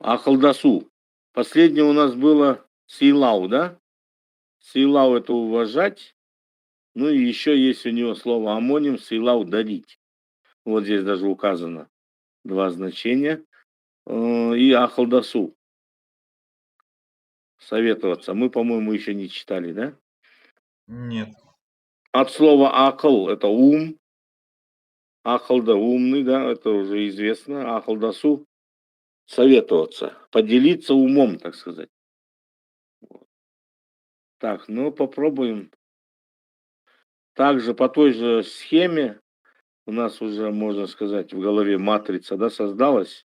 Ахалдасу. Последнее у нас было силау, да? Силау — это уважать. Ну и еще есть у него слово амоним силау — дарить. Вот здесь даже указано 2 значения. И ахалдасу — советоваться. Мы, по-моему, еще не читали, да? Нет. От слова акл — это ум. Ахалда — умный, да, это уже известно. Ахалдасу — советоваться, поделиться умом, так сказать. Вот. Так, ну попробуем. Также по той же схеме у нас уже, можно сказать, в голове матрица, да, создалась,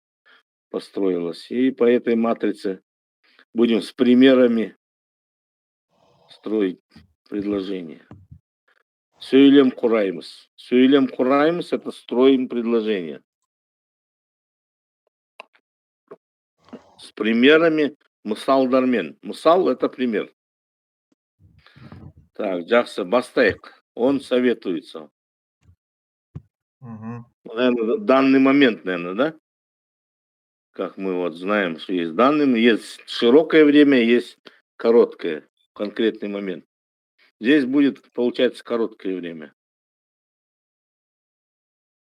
построилась. И по этой матрице будем с примерами строить предложение. Сөйлем құраймыз. Сөйлем құраймыз — это строим предложение. С примерами, мысалдармен. Мысал — это пример. Так, жақсы, бастайық. Он советуется. Угу. Наверное, данный момент, наверное, да? Как мы вот знаем, что есть данный, есть широкое время, есть короткое, конкретный момент. Здесь будет, получается, короткое время.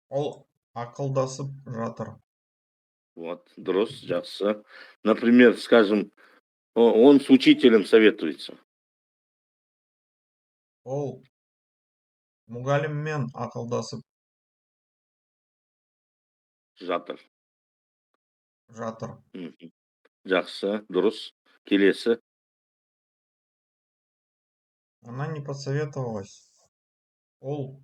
Ол ақылдасып жатыр. Вот, дұрыс, жақсы. Например, скажем, он с учителем советуется. Ол мұғаліммен ақылдасып Жатыр. жатыр. Мгм. Жақсы, дұрыс. Келесі. Она не посоветовалась. Ол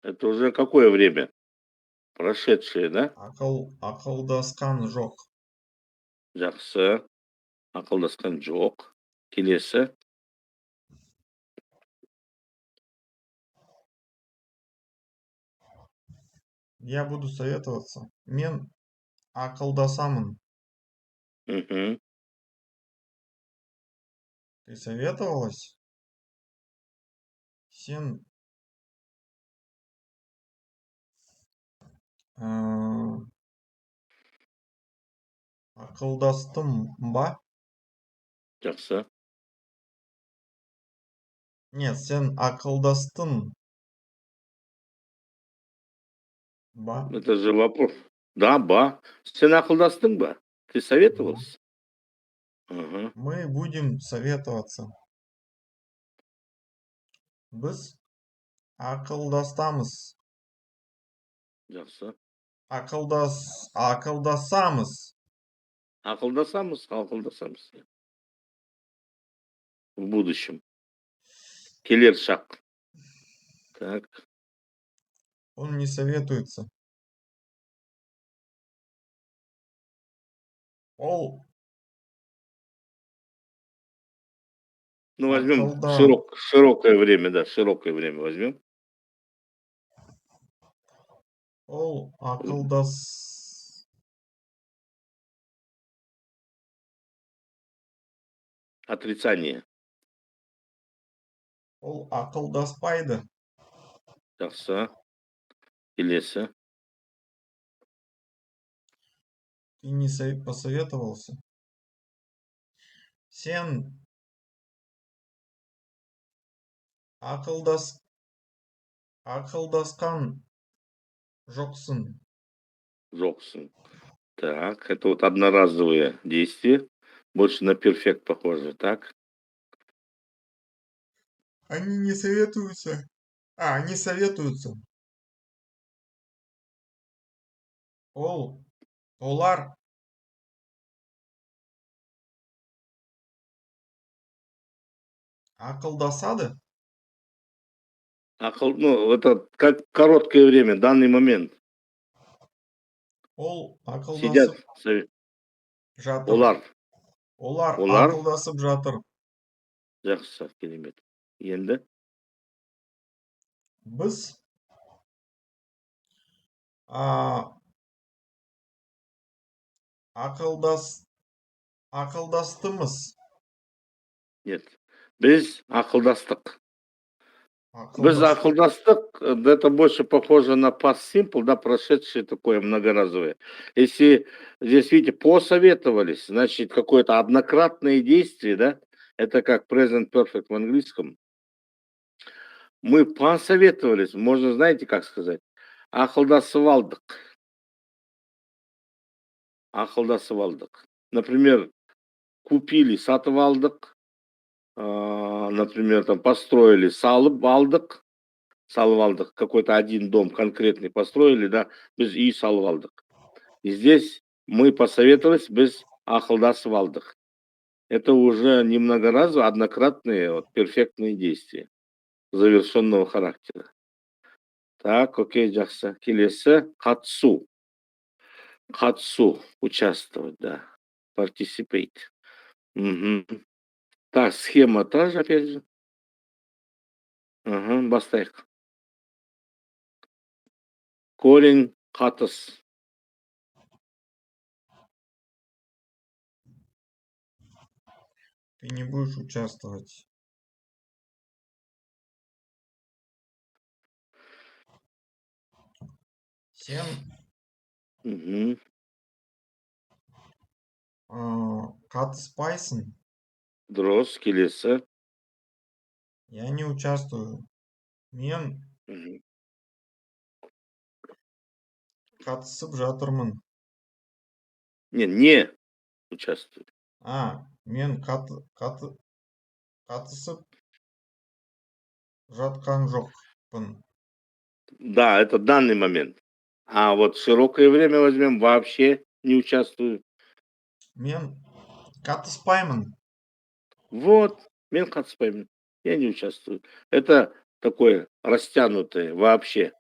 Это уже какое время? Прошедшее, да? ақылдасқан жоқ. Жақсы. Ақылдасқан жоқ. Келесі. Я буду советоваться. Мен ақылдасамын. Мгм. Ты советовалась? Сен ақылдастым ба? Жақсы. Нет, сен ақылдастың ба? Это же вопрос. Да, ба. Сен ақылдастың ба? Ты советовался? Ага. Мы будем советоваться. Біз ақылдасамыз. Жақсы. Ақылдасамыз. Ақылдасамыз. В будущем. Келер шақ. Так. Он не советуется. Ол Ну, возьмем ақылда. широкое время, да, широкое время возьмем. Ол ақылдас. Отрицание. Ол ақылдаспайды. Жақсы. Келесі. Ты не посоветовался. Сен ақылдасқан жоқсың. Жоқсың. Так, это вот одноразовые действия. Больше на перфект похоже, так? Они не советуются. Они советуются. Олар ақылдасады. Ну, это как короткое время, данный момент. Ол Сидят. ақылдасып жатыр. Олар. Олар Олар. ақылдасып жатыр. Жақсы, керемет. Енді. Біз ақылдастымыз. Нет. Біз ақылдастық. Без Ақылдастық. ақылдастық, это больше похоже на past simple, да, прошедшее такое многоразовое. Если здесь, видите, посоветовались, значит, какое-то однократное действие, да, это как present perfect в английском. Мы посоветовались, можно, знаете, как сказать? Ақылдасып алдық. Например, купили, сатып алдық. Например, там построили, салып алдық. Какой-то один дом конкретный построили, да, біз үй салып алдық. И здесь мы посоветовались, біз ақылдасып алдық. Это уже не многоразовые, однократные, вот, перфектные действия завершенного характера. Так, окей, жақсы. Келесі, қатысу. Қатысу, участвовать, да. Participate. Мгм. Так, схема та же, опять же. Ага, бастайық. Корень, қатыс. Ты не будешь участвовать. Сен Мгм. қатыспайсың. Дұрыс, келесі. Я не участвую. Мен Мгм. қатысып жатырмын. Не участвую. Мен қатысып жатқан жоқпын. Да, это данный момент. А вот широкое время возьмем, вообще не участвую. Мен қатыспаймын. Вот, мен қатыспаймын. Я не участвую. Это такое растянутое вообще.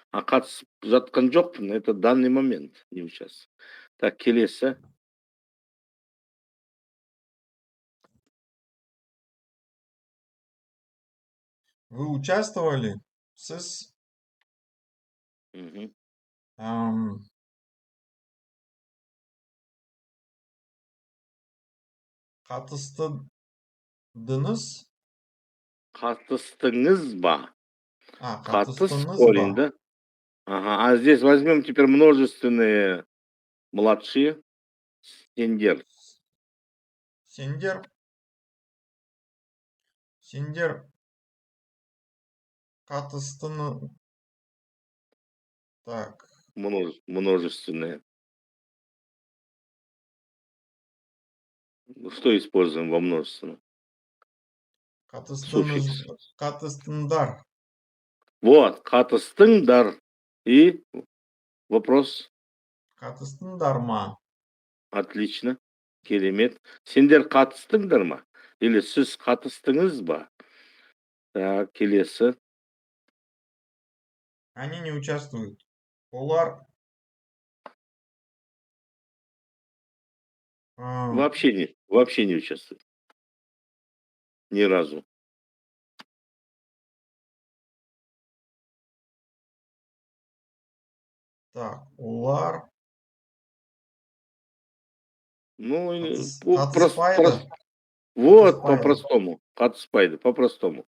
А қатысып жатқан жоқпын, это данный момент не участвую. Так, келесі. Вы участвовали? Сіз Мгм. қатыстыңыз? Қатыстыңыз ба? Қатыс Қатыстыңыз ба? корень, да? Ага, а здесь возьмем теперь множественные младшие. Сендер. Сендер қатыстыңыз. Так, Множественные. Что используем во множественном? Суффикс. қатыстыңдар. Вот, қатыстыңдар. И вопрос. Қатыстыңдар ма? Отлично. Керемет. Сендер қатыстыңдар ма? Или сіз қатыстыңыз ба? Так, келесі. Они не участвуют. Олар Вообще не участвуют. Ни разу. так, олар Ну, қатыспайды. вот, Қатыспайды. по-простому. Қатыспайды, по-простому.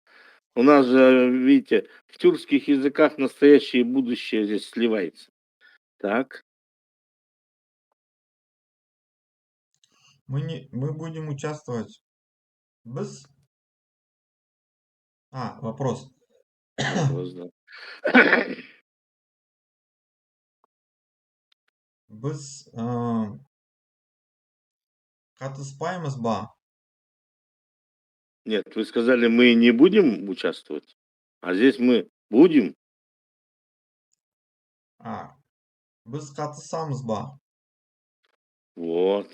У нас же, видите, в тюркских языках настоящее и будущее здесь сливается. Так, Мы будем участвовать. Біз? Вопрос. вопрос, да. Біз қатыспаймыз ба? Нет, вы сказали, мы не будем участвовать, а здесь мы будем. Біз қатысамыз ба? Вот,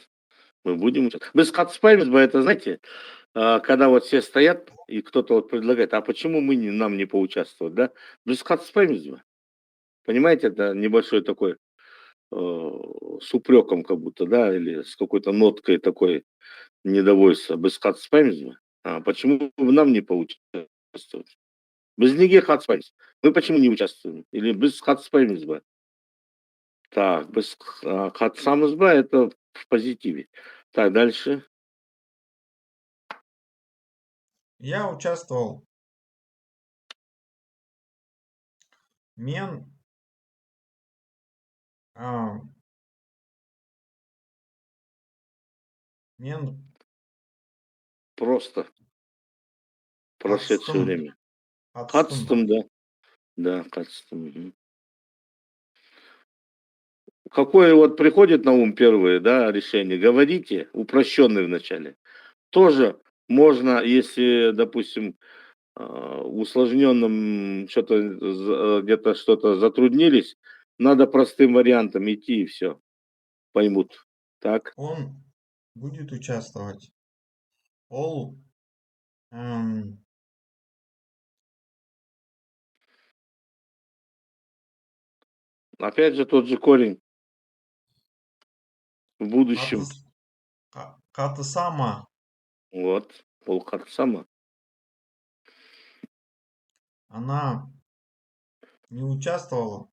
мы будем участвовать. Без қатыспаймыз ба, это, знаете, когда вот все стоят, и кто-то вот предлагает, а почему нам не поучаствовать, да? Без қатыспаймыз ба. Понимаете, это небольшой такой с упреком как будто, да, или с какой-то ноткой такой недовольства. Без қатыспаймыз ба. Почему вы нам не поучаствовать? Біз неге қатыспаймыз? Мы почему не участвуем? Или біз қатыспаймыз ба? Так, біз қатысамыз ба, это в позитиве. Так, дальше. Я участвовал. Мен а, мен Просто прошедшее қатыстым, время. қатыстым. Қатыстым, да. Да, қатыстым. Мгм. Какое вот приходит на ум первое, да, решение? Говорите, упрощенный вначале. Тоже можно, если, допустим, усложненным что-то где-то что-то затруднились, надо простым вариантом идти и все, поймут. Так, Он будет участвовать. Ол эм, опять же тот же корень в будущем. қатысама. Вот, полкарсама. Она не участвовала.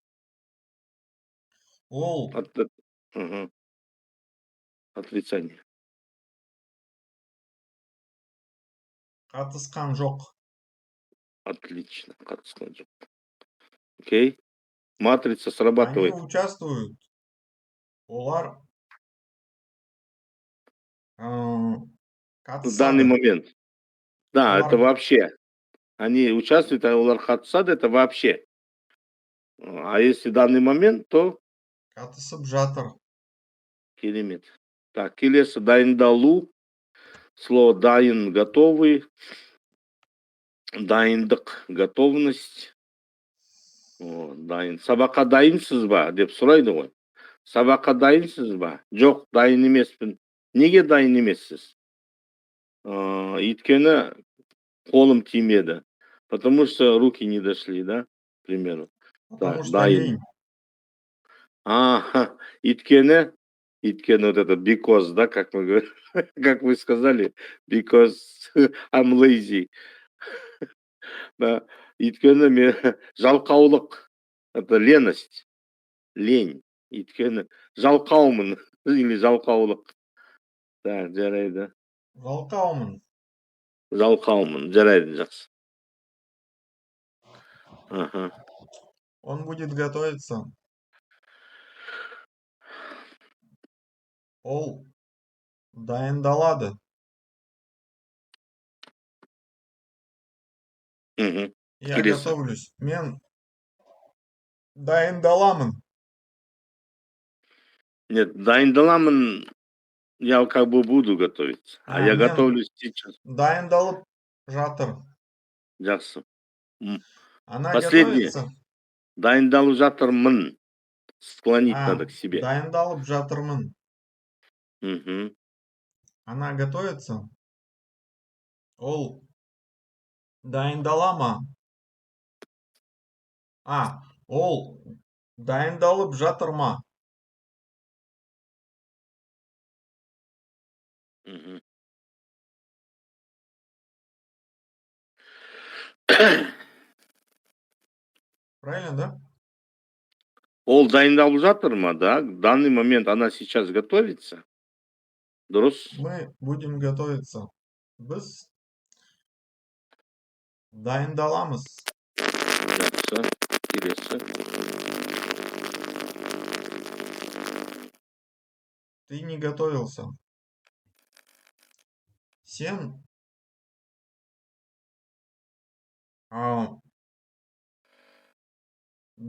Ол Мгм. Отрицание. қатысқан жоқ. Отлично. Катастрофа. Окей. Матрица Они срабатывает. участвуют. Олар В данный қатысады. момент. Да, это Олар вообще. Они участвуют, а Улар-Хатсад это вообще. А если данный момент, то қатысып жатыр. керемет. Так, келесі дайындалу. Слово дайын готовый. Дайындық готовность. О, дайын. Сабаққа дайынсыз ба деп сұрайды ғой. Сабаққа дайынсыз ба? Жоқ, дайын емеспін. Неге дайын емессіз? Өйткені қолым тимеді. Потому что руки не дошли, да? К примеру. Потому Так, что дайын. лень. Өйткені вот это because, да, как мы говорим, как вы сказали, because I'm lazy. Да. Өйткені мен жалқаулық. Это леность. Лень. Өйткені жалқаумын или жалқаулық. Так, жарайды. Жалқаумын. Жалқаумын. Жарайды, жақсы. Ага. Он будет готовиться. Ол дайындалады. Мгм. Я Келесі. готовлюсь. Мен дайындаламын. Нет, дайындаламын, я как бы буду готовиться. А я Мен готовлюсь сейчас. дайындалып жатыр. Жақсы. Она Последнее. готовится. Дайындалып жатырмын. Склонить надо к себе. Дайындалып жатырмын. Мгм. Она готовится. Ол дайындала ма? Ол дайындалып жатыр ма? Мгм. Правильно, да? Ол дайындалып жатыр ма, да? В данный момент она сейчас готовится. Дұрыс. Мы будем готовиться. Біз дайындаламыз. Жақсы. Келесі. Ты не готовился. Сен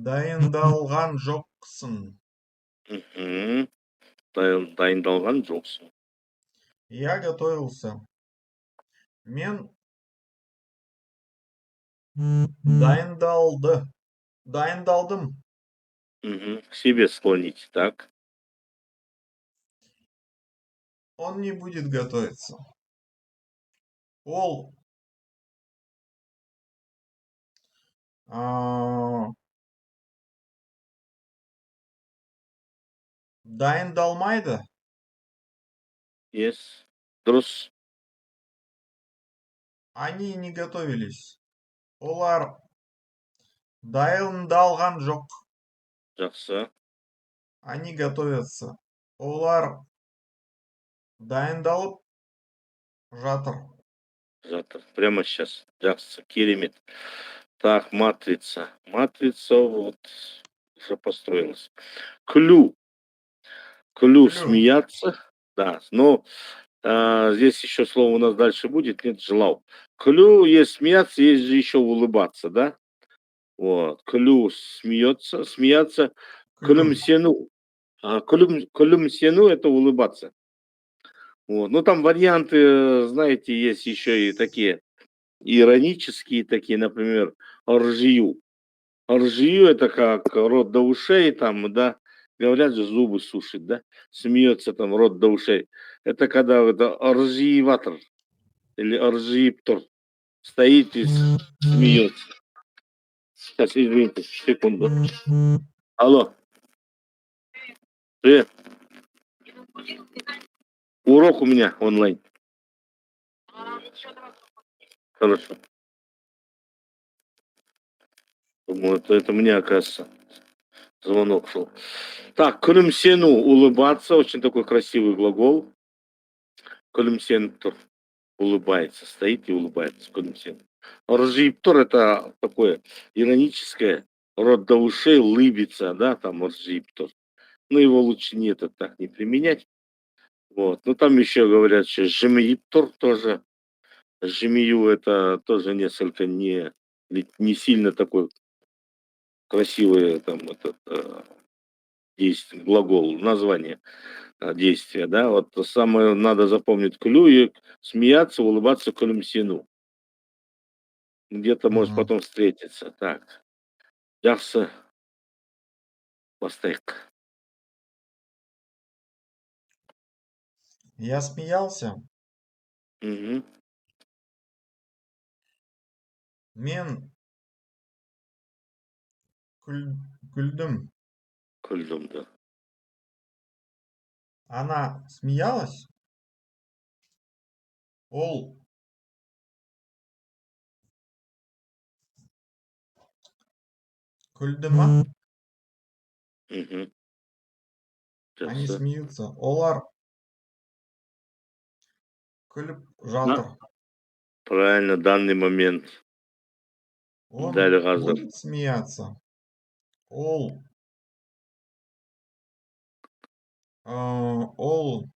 дайындалған жоқсың. Мгм. Дайындалған жоқсың. Я готовился. Мен дайындалдым. Мгм. К себе склонить, так? Он не будет готовиться. Ол дайындалмайды. Yes. Дұрыс. Они не готовились. Олар дайындалған жоқ. Жақсы. Они готовятся. Олар дайындалып жатыр. Жатыр. Прямо сейчас. Жақсы. Керемет. Так, матрица. Матрица вот уже построилась. Клю. Клю Клю. смеяться. Да, но здесь еще слово у нас дальше будет. Нет, желал. Клю есть смеяться, есть же еще улыбаться, да? Вот. Клю смеется, смеяться. Клю. Клюмсену. Клюмсену это улыбаться. Вот. Ну, там варианты, знаете, есть еще и такие иронические, такие, например, ржью. Ржью это как рот до ушей, там, да, говорят же, зубы сушит, да, смеется там рот до ушей. Это когда это ржиеватор или ржиптор стоит и смеется. Сейчас, извините, секунду. Алло, привет. Урок у меня онлайн. Хорошо. Думаю, это мне, оказывается, звонок шел. Так, колюмсену улыбаться, очень такой красивый глагол. Колюмсентор улыбается, стоит и улыбается. Колюмсен. Ржиптор это такое ироническое, рот до ушей, лыбится, да, там ржиптор. Но его лучше не это так не применять. Вот. Но там еще говорят, что жемиптор тоже. Жемию это тоже несколько не сильно такой красивый там этот действие, глагол, название действия, да, вот самое надо запомнить клю и смеяться, улыбаться колюмсину. Где-то может Мгм. потом встретиться. Так, жақсы бастайық. Я смеялся. Мгм. Мен күлдім. Күлдім, да. Она смеялась. Ол күлді ма? Мгм. Они Жақсы. смеются. Олар күліп Да, жатыр. правильно, данный момент. Он Дәл қазір. будет смеяться. Ол ол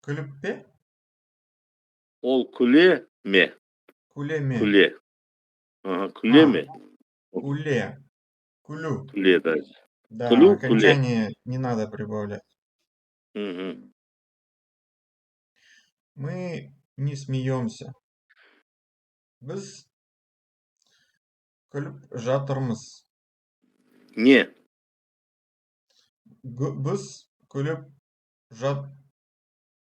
күліп пе? Ол күле ме? Күле ме? Күле. Ага, күле ме? Күле. Күлю. Күле, да. Да, Күлу, күле. окончание не надо прибавлять. Мгм. Мы не смеемся. Біз күліп жатырмыз. Не. Біз күліп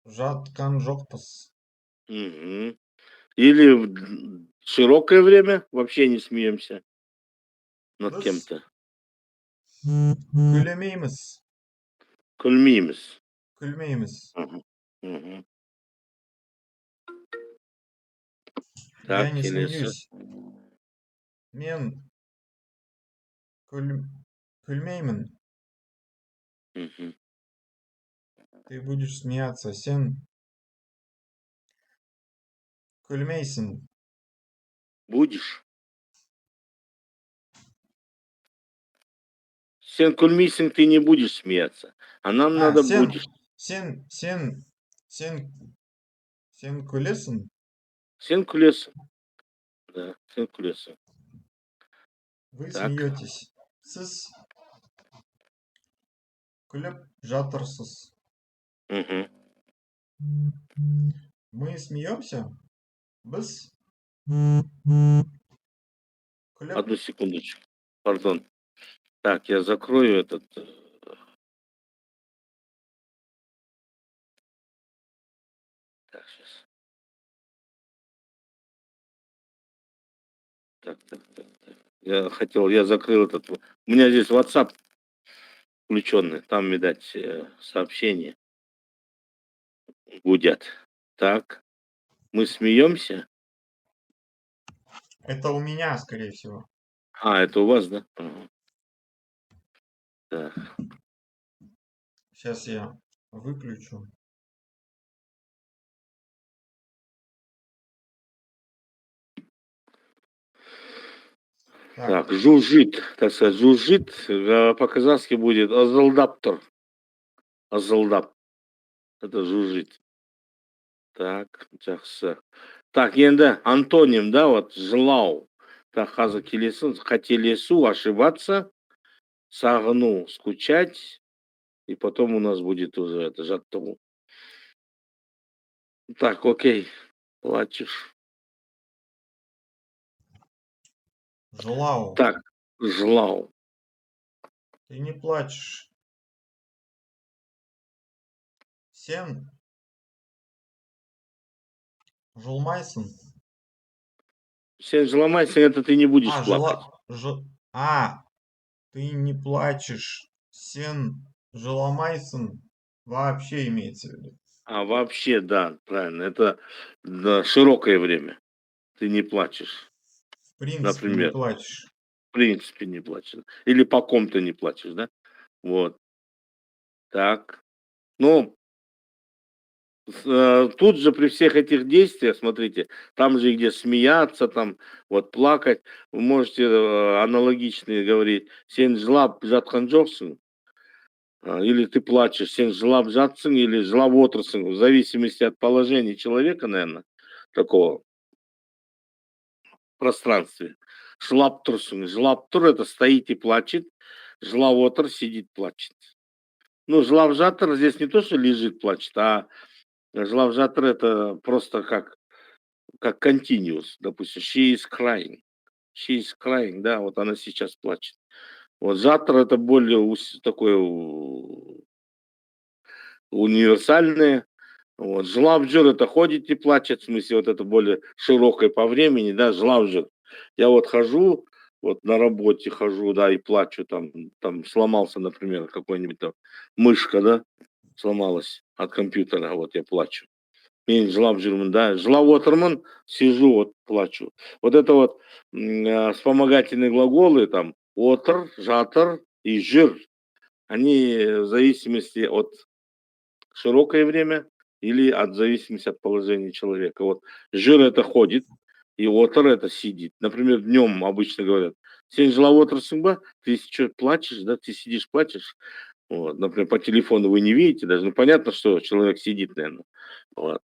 жатқан жоқпыз. Мгм. Или в широкое время вообще не смеемся над Біз кем-то. күлемейміз. Күлмейміз. Күлмейміз. Мгм. Мгм. Я Так, не келесі. смеюсь. Мен күлмеймін. Мгм. Ты будешь смеяться. Сен күлмейсің. Будешь? Сен күлмейсің, ты не будешь смеяться. А нам надо будешь. Сен күлесің. Сен күлесің. Да, сен күлесің. Вы Так. смеетесь. Сіз күліп жатырсыз. Мгм. Мы смеемся. Біз күліп. Одну секундочку. Пардон. Так, я закрою этот. Так, сейчас. Так. Я закрыл этот. У меня здесь WhatsApp включенный. Там, видать, сообщения гудят. Так, мы смеемся. Это у меня, скорее всего. А, это у вас, да? Ага. Так. Сейчас я выключу. Так, Так, жужжит, так сказать, жужжит, по-казахски будет азалдаптор. Азалдап. Это жужжит. Так, жақсы. Так, енді антоним, да, вот жылау. Так, қазір келесі қателесу, ошибаться, сағыну, скучать, и потом у нас будет уже это жаттығу. Так, окей, плачешь. Жылау. Так, жлау. Ты не плачешь. Сен жылмайсың. Сен жыламайсың, это ты не будешь А, плакать. ты не плачешь. Сен жыламайсың. Вообще имеется в виду. А вообще, да, правильно, это да, широкое время. Ты не плачешь, В принципе, не например. плачешь. В принципе не плачешь. Или по ком-то не плачешь, да? Вот. Так. Ну, тут же при всех этих действиях, смотрите, там же где смеяться, там вот плакать, вы можете аналогичные говорить. Сен жылап жатқан жоқсың, или ты плачешь, сен жылап жатсың, или жылап отырсың, в зависимости от положения человека, наверное, такого в пространстве. Жылап тұрсың, жылап тұр, это стоит и плачет, жылап отыр, сидит, плачет. Ну, жылап жатыр здесь не то, что лежит, плачет, а жылап жатыр это просто как continuous, допустим, she is crying. She is crying, да, вот она сейчас плачет. Вот жатр это более такое универсальное. Вот. Жылап жүр это ходит и плачет, в смысле вот это более широкое по времени, да, жылап жүр. Я вот хожу, вот на работе хожу, да, и плачу, там сломался, например, какой-нибудь там мышка, да, сломалась от компьютера, вот я плачу. Мен жылап жүрмін, да, жылап отырмын, сижу, вот плачу. Вот это вот вспомогательные глаголы, там, отыр, жатыр и жүр, они в зависимости от широкое время или от зависимости от положения человека. Вот жүр это ходит, и отыр это сидит. Например, днем обычно говорят, сен жылап отырсың ба, ты что, плачешь, да, ты сидишь, плачешь. Вот, например, по телефону вы не видите даже, ну понятно, что человек сидит, наверное. Вот.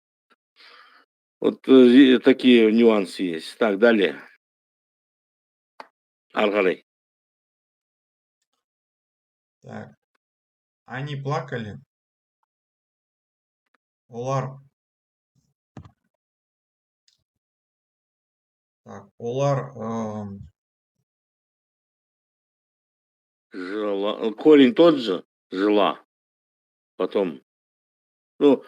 Вот такие нюансы есть. Так, далее. Ары Так. Они плакали. Олар. Так, олар. Жила. Корень тот же, жила. Потом. Ну,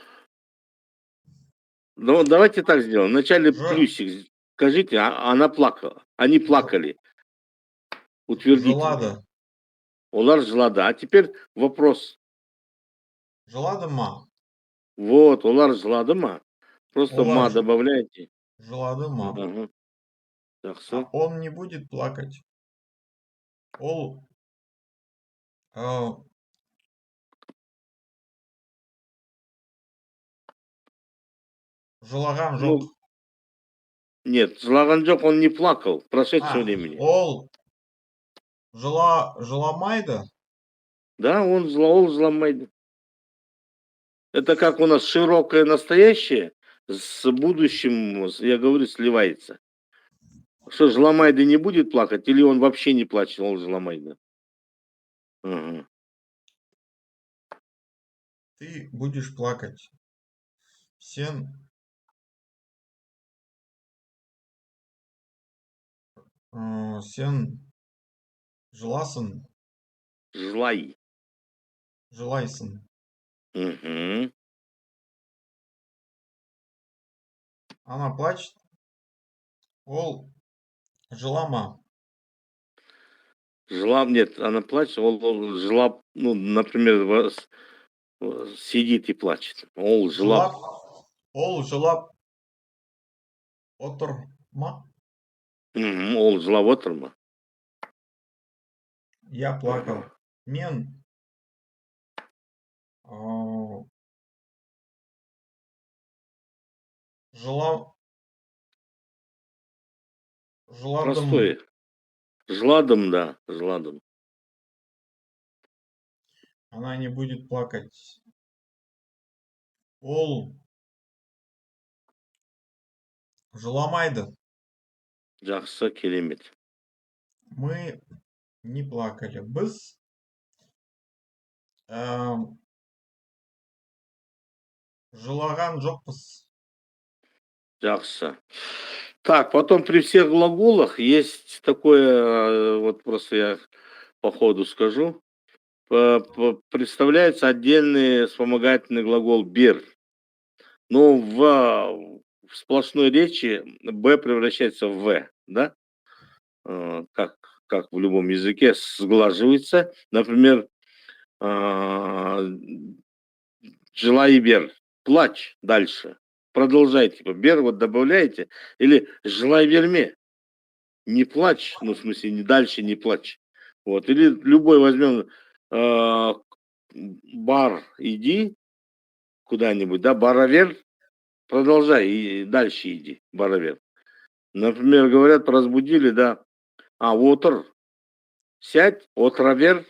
давайте так сделаем. Вначале Ж, плюсик. Скажите, она плакала. Они ж, плакали. Утвердительный. Желада. Олар жила, да. А теперь вопрос. Желада ма. Вот, олар жылады ма? Просто Олар ма добавляете. желады ма. Ага. А Жақсы. он не будет плакать. Ол э, жылаған Ну, жоқ. нет, жылаған жоқ, он не плакал. В прошедшем времени. Ол жыламайды. Да, ол жыламайды. Это как у нас широкое настоящее с будущим, я говорю, сливается. Что, Жламайда не будет плакать, или он вообще не плачет, он Жламайда? Ага. Ты будешь плакать. Сен сен жыласын. Жлай. Жылайсын. Угу. Она плачет. Ол жылама. Жлап, нет, она плачет, ол жлап, ну, например, сидит и плачет. Ол жлап. Жылап. Ол жылап отыр ма? Ол жылап отыр ма? Я плакал. Ага. Мен жыла жыладым. Простое. Жладом, да, жладом. Она не будет плакать. Ол жыламайды. Жақсы, керемет. Мы не плакали. Біз жылаған жоқпыз. Жақсы. Так, потом при всех глаголах есть такое, вот просто я по ходу скажу, представляется отдельный вспомогательный глагол «бер». Но в сплошной речи «б» превращается в «в», да? Как в любом языке, сглаживается. Например, а, желай бер, плачь дальше. Продолжайте, типа, бер вот добавляете, или желай верме, не плачь, ну, в смысле, не дальше не плачь. Вот, или любой возьмем бар, иди куда-нибудь, да, баровер, продолжай и дальше иди, баровер. Например, говорят, разбудили, да, отр, сядь, отровер,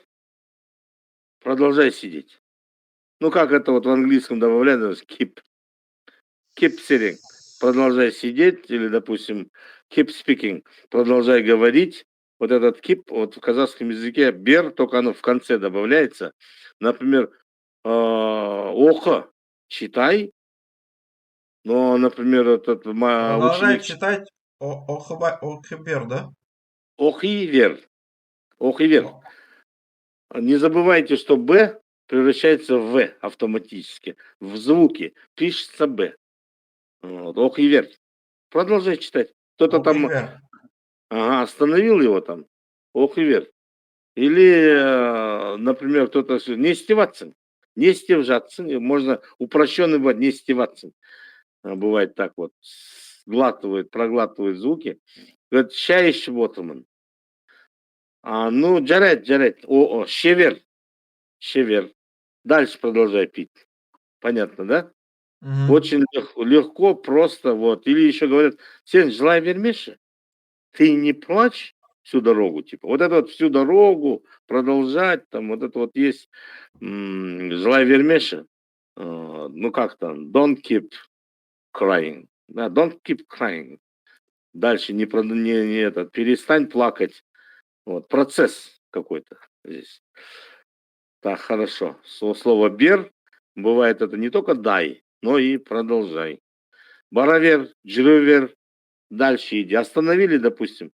продолжай сидеть. Ну, как это вот в английском добавляют, keep sitting, продолжай сидеть, или, допустим, keep speaking, продолжай говорить. Вот этот keep, вот в казахском языке бер, только оно в конце добавляется. Например, оха, читай, но, например, этот Продолжай ученик читать Охибер, да? охивер, охивер. О- Не забывайте, что б превращается в в автоматически. В звуки пишется б. Вот, охивер. Продолжай читать. Кто-то там Охибер. остановил его там. Охивер. Или, например, кто-то не стеваться. Не стевжаться. Можно упрощенный бывает не стеваться. Бывает так вот. Сглатывает, проглатывает звуки. Говорит, ща Waterman. Ну, жарет. Щевер. Щевер. Дальше продолжай пить. Понятно, да? Мгм. Очень легко, просто вот. Или еще говорят, Сен, желай вермиши, ты не плачь всю дорогу, типа. Вот это вот всю дорогу продолжать, там, вот это вот есть, желай вермиши. Ну, как там, don't keep crying. Да, don't keep crying. Дальше не этот, перестань плакать. Вот, процесс какой-то здесь. Так, хорошо. Слово «бер» бывает это не только «дай», но и «продолжай». Баровер, джировер, дальше иди. Остановили, допустим,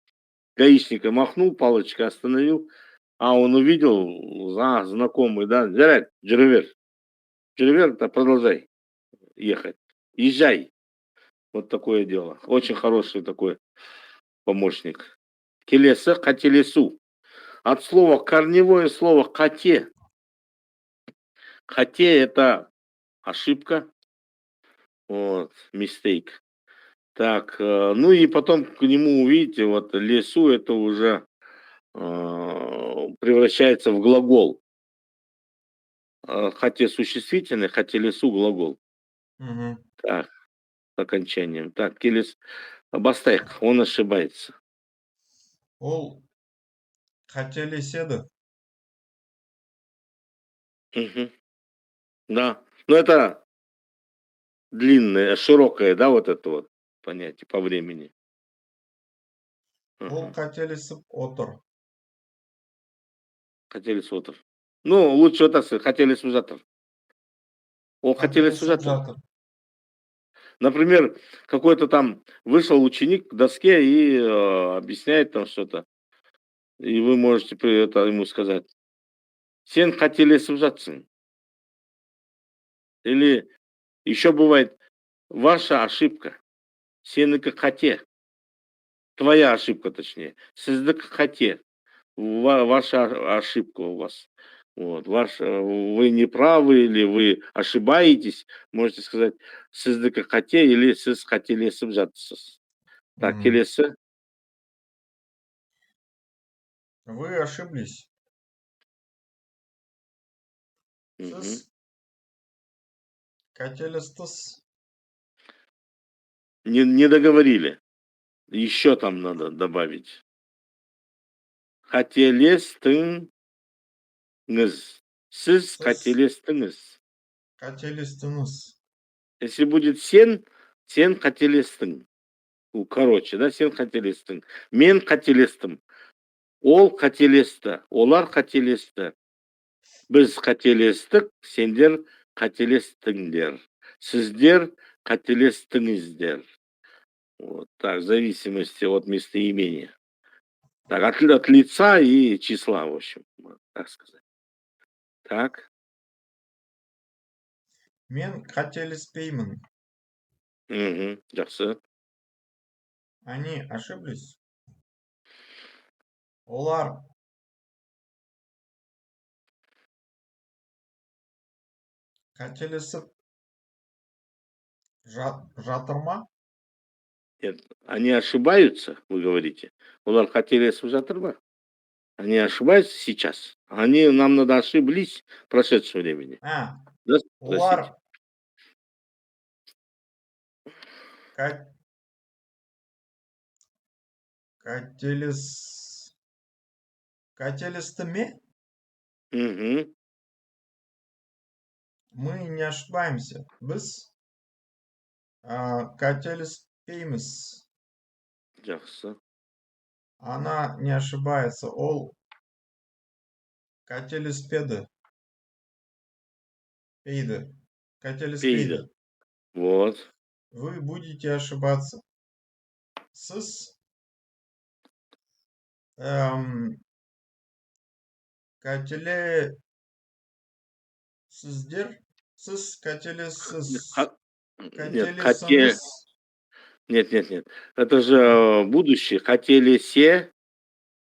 гаишника махнул палочкой, остановил, он увидел, знакомый, да, джерет, джировер, да, продолжай ехать, езжай. Вот такое дело. Очень хороший такой помощник. Келеса, кателесу. От слова, корневое слово «коте». «Коте» — это ошибка, вот, mistake. Так, ну и потом к нему увидите, вот лесу это уже превращается в глагол. Хотя существительный, хотя лесу глагол. Мгм. Так, с окончанием. Так, келес Бастек, он ошибается. Ол қателеседі. Мгм. Да. Но это длинное, широкое, да, вот это вот понятие по времени. Ол Ага. қателесіп отыр. Хотели сутр. Ну, лучше вот так сказать, хотели сужатор. Он хотели Қателесіп сужатор. жатыр. Например, какой-то там вышел ученик к доске и объясняет там что-то. И вы можете это ему сказать. Сен хотели сужаться. Или еще бывает ваша ошибка. Сен как хоте. Твоя ошибка, точнее. Сыздык хоте. Ваша ошибка у вас. Вот, вы не правы или вы ошибаетесь, можете сказать сыздык хоте или сіз қателесіп жатырсыз. Так, Мгм. келесі. Вы ошиблись. Сіз Мгм. қателестіз. Не договорили. Еще там надо добавить. Қателестіңіз. Сіз Сіз қателестіңіз. қателестіңіз. Если будет сен қателестің. Короче, да, сен қателестің. Мен қателестім. Ол қателесті. Олар қателесті. Біз қателестік, сендер қателестіңдер. Сіздер қателестіңіздер. Вот так, в зависимости от местоимения. Так, от лица и числа, в общем, так сказать. Так. Мен қателеспеймін. Жақсы. Они ошиблись. Олар қателесіп жатыр ма? Нет, они ошибаются, вы говорите. Олар қателесіп жатыр ма? Они ошибаются сейчас. Нам надо ошиблись в прошедшем времени. Да? Олар қателесті ме? Угу. Мы не ошибаемся. Біз қателеспейміз. Жақсы. Она не ошибается. Ол қателеспейді. Қателеспейді. Вот. Вы будете ошибаться. Сіз қателесіздер. Сіз қателесіз. Нет. Это же будущее. Хотелесе.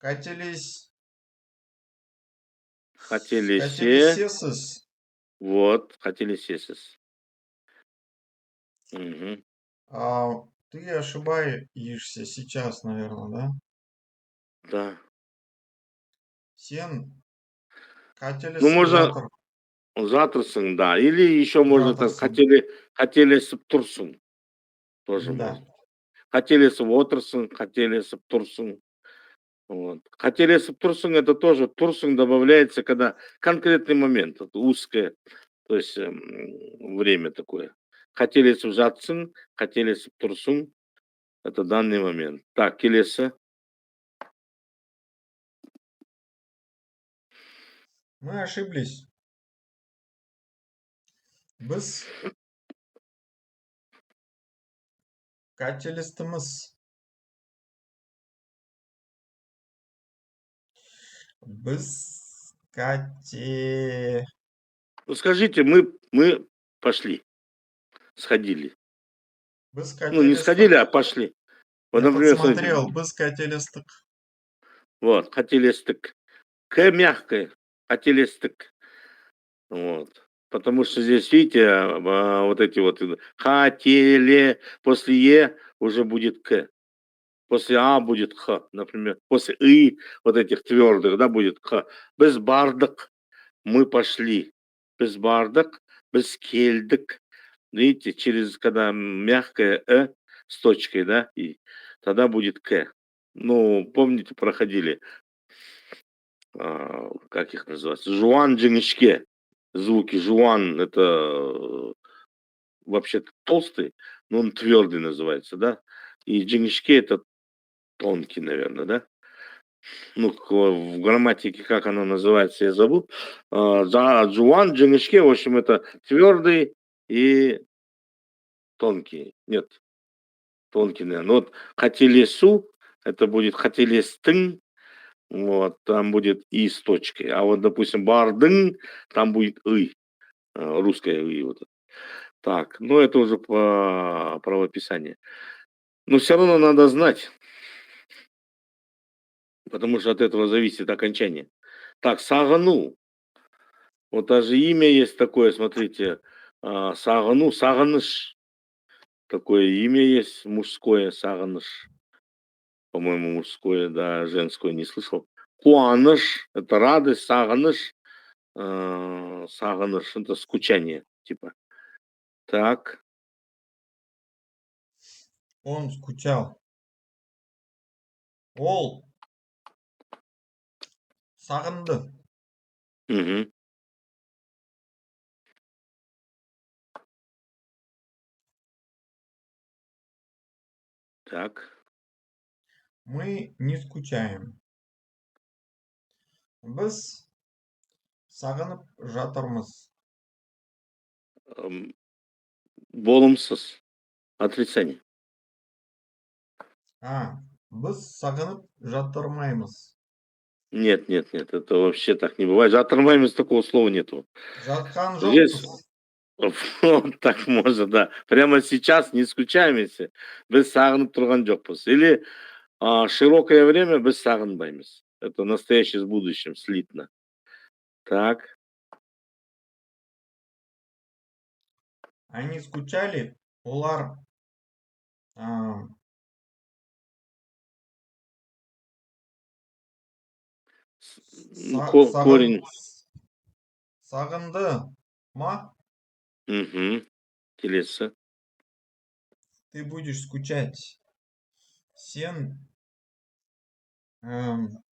Қателесесіз. Вот, хотелесесіз. Угу. Ты ошибаешься сейчас, наверное, да? Да. Сен қателесіп Ну, можно жатыр. жатырсың, да. Или еще можно так, қателесіп тұрсың. Тоже можно. Қателесіп отырсың, қателесіп тұрсың. Вот. Қателесіп тұрсың, это тоже тұрсың добавляется, когда конкретный момент, это узкое, то есть время такое. Қателесіп жатсың, қателесіп тұрсың, это данный момент. Так, келесі. Мы ошиблись. Біз қателестіміз. Ну скажите, мы пошли, сходили. Ну не сходили, а пошли. Вот, например, посмотрел, біз қателестік. Вот, қателестік. К мягкое, қателестік. Вот. Потому что здесь, видите, вот эти вот хотели, после Е уже будет К. После А будет Х, например. После И, вот этих твердых, да, будет Х. Біз бардық, мы пошли. Біз бардық, біз келдік. Видите, когда мягкое с точкой, да, и тогда будет К. Ну, помните, проходили, как их называется, жуан, джинишке. Звуки жуан, это вообще толстый, но он твердый называется, да. И джинишке это тонкий, наверное, да. Ну, в грамматике, как оно называется, я забыл. Жуан, джинишке, в общем, это твердый и тонкий. Нет, тонкий, наверное. Вот хотелесу, это будет хотелестың, вот, там будет и с точкой. А вот, допустим, бардың, там будет и, русское и вот. Так, ну это уже по правописанию. Но все равно надо знать, потому что от этого зависит окончание. Так, сағыну. Вот даже имя есть такое, смотрите, сағыну, сағыныш. Такое имя есть мужское, сағыныш. По-моему, мужское, да, женское не слышал. Қуаныш, это радость, сағыныш, сағыныш, это скучание, типа. Так. Он скучал. Ол сағынды. Мгм. Так. Мы не скучаем. Біз сағынып жатырмыз. Ам, болымсыз. Отрицание. Біз сағынып жатырмаймыз. Нет, нет, нет, это вообще так не бывает. Жатырмаймыз, такого слова нету. Жатқан Здесь жоқпыз. вот так можно, да. Прямо сейчас не скучаемся, біз сағынып тұрған жоқпыз. Или широкое время біз сағынбаймыз. Это настоящее с будущим, слитно. Так. Они скучали, олар а, Ну, корень. сағынды ма? Угу. Келесі. Ты будешь скучать. Сен ам,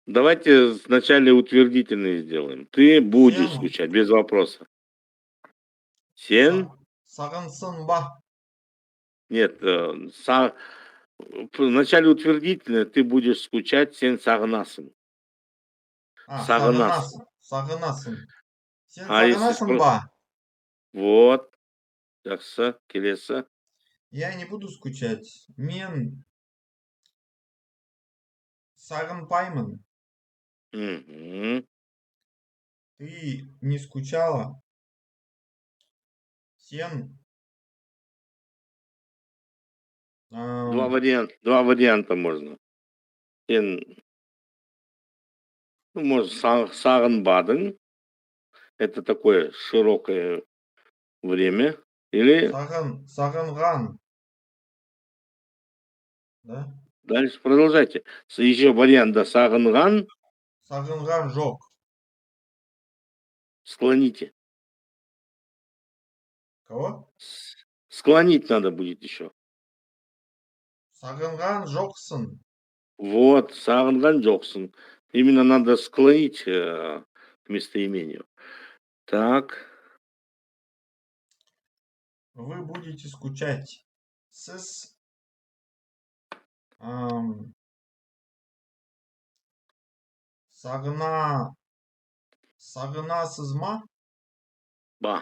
Давайте вначале утвердительные сделаем. Ты будешь сен скучать, без вопроса. Сен? сағынсын ба? Нет, вначале утвердительное, ты будешь скучать, сен сағынасың. Сағынасың. Сағынасың. Сен А если сағынасың ба? вот, жақсы, келесі. Я не буду скучать. Мен сағынбаймын. Мгм. Ты не скучала? Сен Два ам, варианта можно. Сен, ну, может, сағынбадың. Это такое широкое время. Или сағынған. Да? дальше продолжайте. Еще вариант, да, сағынған, Сағынған жоқ. склоните. Кого? Склонить надо будет еще. Сағынған жоқсың. Вот, сағынған жоқсың. Именно надо склонить к местоимению. Так. Вы будете скучать. Сіз ам, сағынасыз ма? Ба.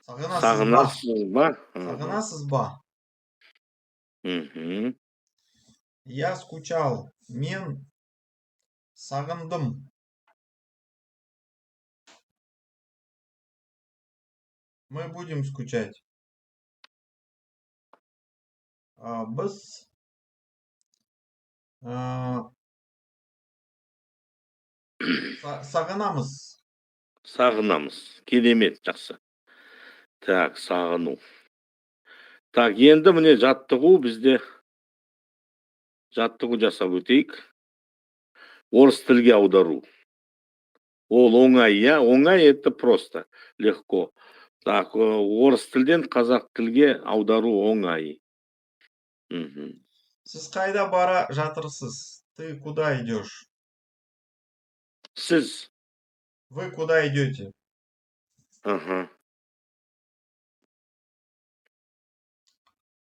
Сағынасыз ба? Сағынасыз ба? Ага. Сағынасыз ба? Мгм. Я скучал. Мен сағындым. Мы будем скучать. Біз сағынамыз. Сағынамыз. Керемет, жақсы. Так, сағыну. Так, енді міне жаттығу бізде. Жаттығу жасап өтейік. Орыс тілге аудару. Ол оңай, я? Оңай это просто, легко. Так, орыс тілден қазақ тілге аудару оңай. Мгм. Сіз қайда бара жатырсыз? Ты куда идешь? Сіз. Вы куда идете? Ага.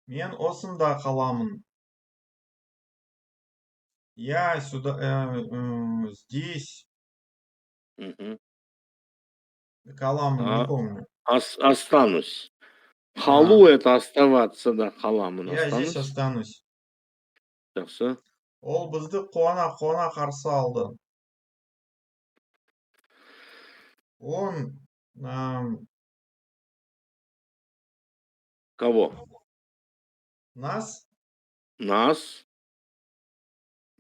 Мен осында қаламын. Я здесь Мгм. қаламын, не помню. Останусь. Қалу это оставаться, да, қаламын Я здесь останусь. останусь. Жақсы. Ол бізді қуана қарсы алды. Он Кого? нас Нас.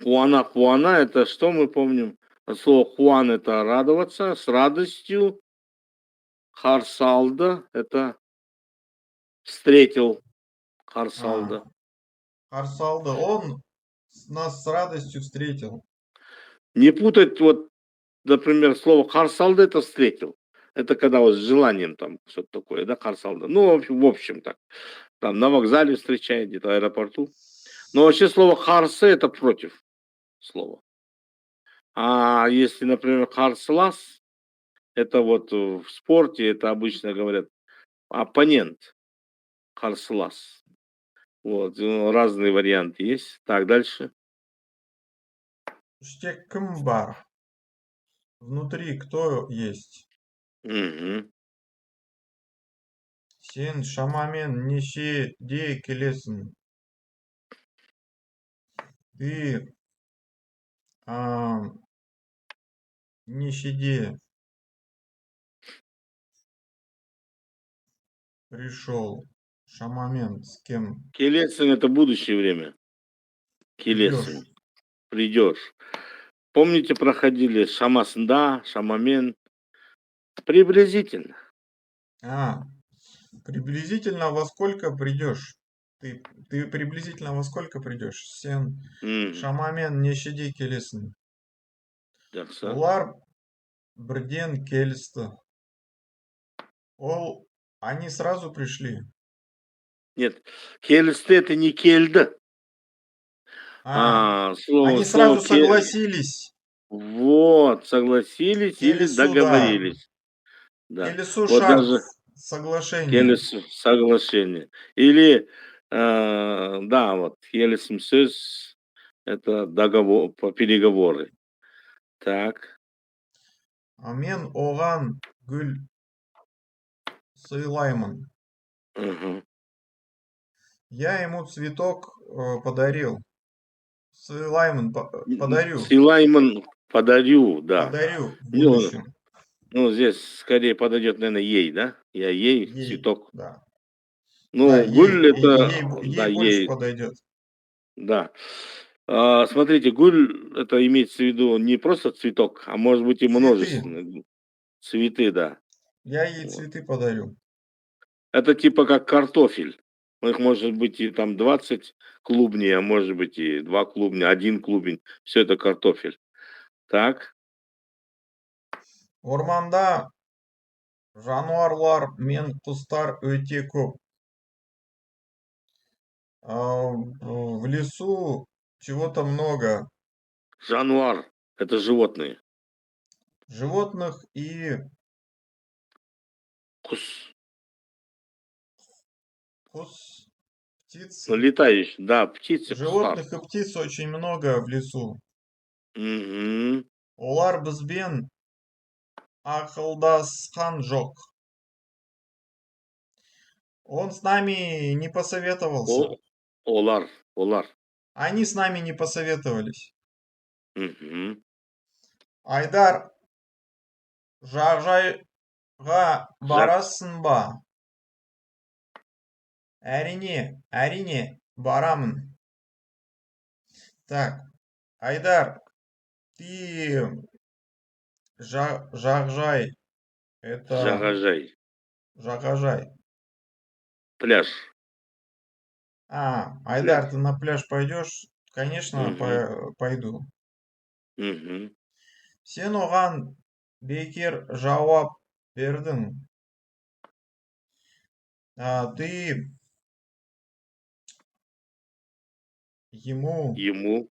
Хуана, это что мы помним? Слово хуан это радоваться, с радостью. Харсалда это встретил. Харсалда. қарсы алды. Он нас с радостью встретил. Не путать вот, например, слово харсалда это встретил. Это когда вот с желанием там что-то такое, да, харсалда. Ну, в общем так. Там на вокзале встречает, где-то в аэропорту. Но вообще слово «харсы» — это против слова. А если, например, «харслас» — это вот в спорте, это обычно говорят оппонент, «харслас». Вот, разные варианты есть. Так, дальше. Іште кім бар? Внутри кто есть? Мгм. Сен шамамен нешеде келесін? Ты нешеде пришел? Шамамен с кем Келесин — это будущее время. идешь? Келесин. Придешь. Помните, проходили Шамасында, Шамамен? Приблизительно. Приблизительно во сколько придешь? Ты приблизительно во сколько придешь? Сен Мгм. шамамен нешеде келесін? Жақсы. Олар бірден келісті. Они сразу пришли. Нет, келісті — это не кельді. Они Слово сразу согласились. вот, согласились или Келесу, да. договорились. Да. Келесу Вот шарт, даже соглашение. келісу — соглашение. Или, да, вот келісім сөз — это договор, переговоры. Так. Мен оған гүл сыйлаймын. Мгм. Я ему цветок подарил. Сыйлаймын, подарю. Силайман подарю, да. Подарю в Ну, будущем. здесь скорее подойдет, наверное, ей, да? Я ей Ей, цветок. да. Да, Ну, ей, гуль это, да, ей больше ей, подойдет. да. Смотрите, гуль это имеется в виду не просто цветок, а может быть и Цветы. множественные цветы, да. Я ей Вот. цветы подарю. Это типа как картофель. У них может быть и там 20 клубней, а может быть и 2 клубня, 1 клубень. Все это картофель. Так. Орманда жануарлар мен құстар өте көп. В лесу чего-то много. Жануар — это животные. Животных и Кус. птиц. Ну, летающие, да, птицы, кустар. Животных и птиц очень много в лесу. Мгм. Олар бізбен ақылдасқан жоқ. Он с нами не посоветовался. Олар. Они с нами не посоветовались. Мгм. Айдар, жағажайға Жак. барасың ба? Әрине, барамын. Так, Айдар, ты жағажай, это Жағажай. жағажай. Пляж. Айдар, Пляж. ты на пляж пойдешь? Конечно, Мгм. пойду. Мгм. Сен оған бекер жауап бердің. Ты ему... Ему.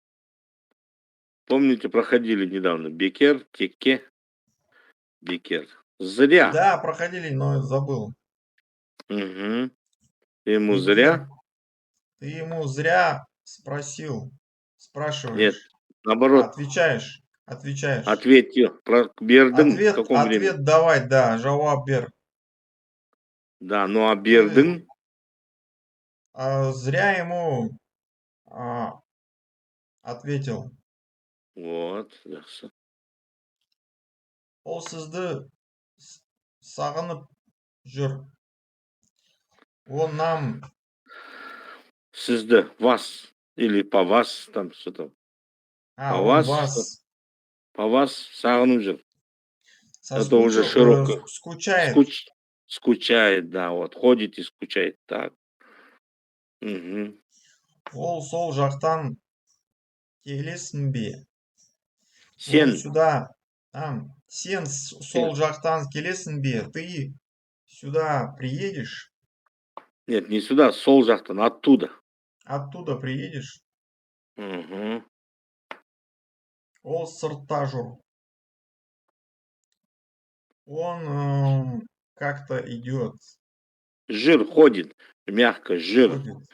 Помните, проходили недавно Бекер, Теке, Бекер. Зря. Да, проходили, но забыл. Мгм. Ему Бекер, зря. ты ему зря Нет, спрашиваешь. наоборот. Отвечаешь. Ответьте. Про Бердын в каком времени? Ответ давай, да, жауап бер. Да, ну а Ты Бердын? зря ему ответил. Вот. Жақсы. Ол сізді сағынып жүр. Он нам... Сізді, вас. Или по вас, там что-то. По Он вас, что? вас По вас сағынып жүр. Это уже широкое. скучает. Скучает, да, вот. Ходит и скучает. Так. Мгм. Ол сол жақтан келесің бе? Он Сен. сюда... Сен сол жақтан келесің бе? Ты сюда приедешь? Нет, не сюда, сол жақтан, оттуда. оттуда приедешь, Мгм. ол сыртта жүр. Он как-то идет, Жир ходит, мягко, жир. ходит.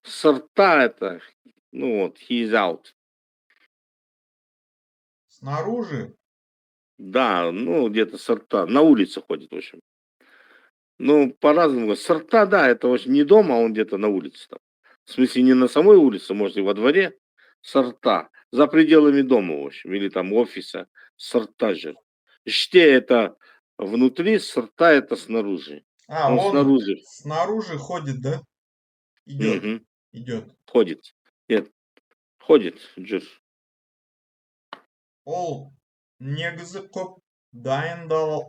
Сорта это, ну вот, he's out. Снаружи, Да, ну где-то сорта, на улице ходит, в общем. Ну, по-разному. Сорта, да, это, в общем, не дома, а он где-то на улице там. В смысле, не на самой улице, может, и во дворе. Сорта. За пределами дома, в общем, или там офиса. Сорта же. Ште это внутри, сорта это снаружи. Он он снаружи. снаружи ходит, да? Идет, Мгм. идет. Ходит. Нет, ходит, жир. Ол негізі көп дайындалды.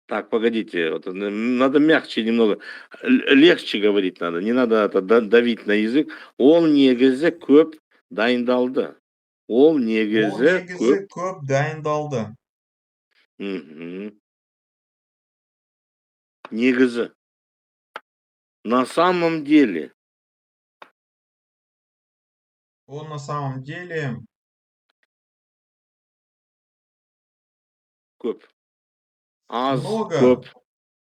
Так, погодите, вот, надо мягче немного, легче говорить надо, не надо это давить на язык. Ол негізі көп дайындалды. Ол Ол негізі негізі көп. көп дайындалды. Мгм. Негізі. На самом деле. Он на самом деле Көп. Аз, много. көп,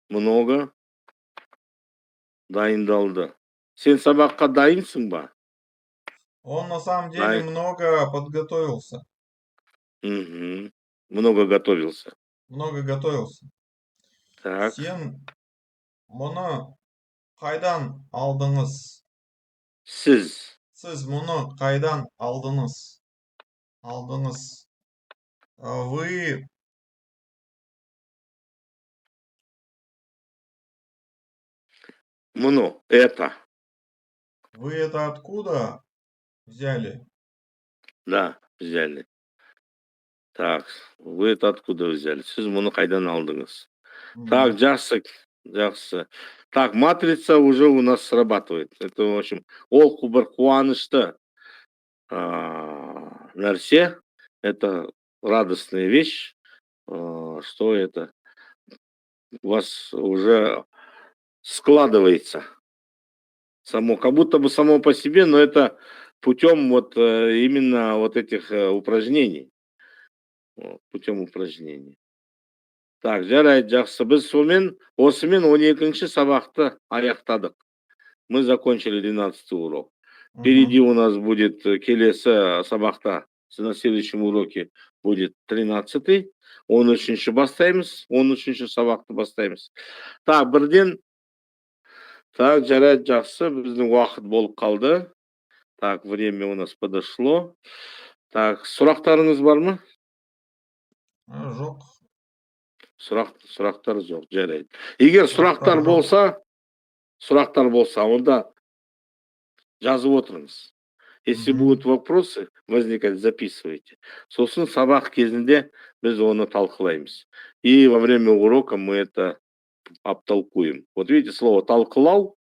много дайындалды. Сен сабаққа дайынсың ба? Он на самом деле Дайын. много подготовился. Мгм. Много готовился. Много готовился. Так. Сен мұны қайдан алдыңыз? Сіз. Сіз мұны қайдан алдыңыз? Алдыңыз. Вы Мұны. Это. это откуда взяли? Да, взяли. Так, вы это откуда взяли? Сіз мұны қайдан алдыңыз? Так, жақсы, жақсы. Так, матрица уже у нас срабатывает. Это, в общем, ол бір қуанышты нәрсе. Это радостная вещь, что это у вас уже складывается само, как будто бы само по себе, но это путем вот именно вот этих упражнений. Путем упражнений. Так, жарайды, жақсы. Біз осымен 12-ші сабақты аяқтадық. Мы закончили 12-й урок. Впереди у нас будет келесі сабақта, на следующем уроке будет 13-й. 13-ші бастаймыз, 13-ші сабақты бастаймыз. Так, бірден, так, жарайды, жақсы. Біздің уақыт болып қалды. Так, время у нас подошло. Так, сұрақтарыңыз бар ма? Жоқ. Сұрақтар жоқ, жарайды. Егер сұрақтар болса, онда жазып отырыңыз. Если будут вопросы возникать, записывайте. Сосын сабақ кезінде біз оны талқылаймыз. И во время урока мы это обтолкуем. Вот видите, слово «талқылау»,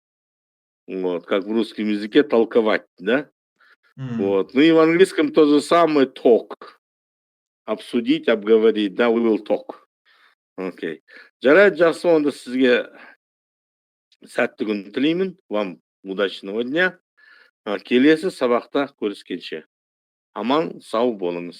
вот, как в русском языке «толковать», да? Вот. Ну и в английском то же самое «talk». Обсудить, обговорить, да, we will talk. Окей. Жарайды, жақсы, онда сізге сәтті күн тілеймін. Вам удачного дня. Келесі сабақта көріскенше. Аман, сау болыңыз.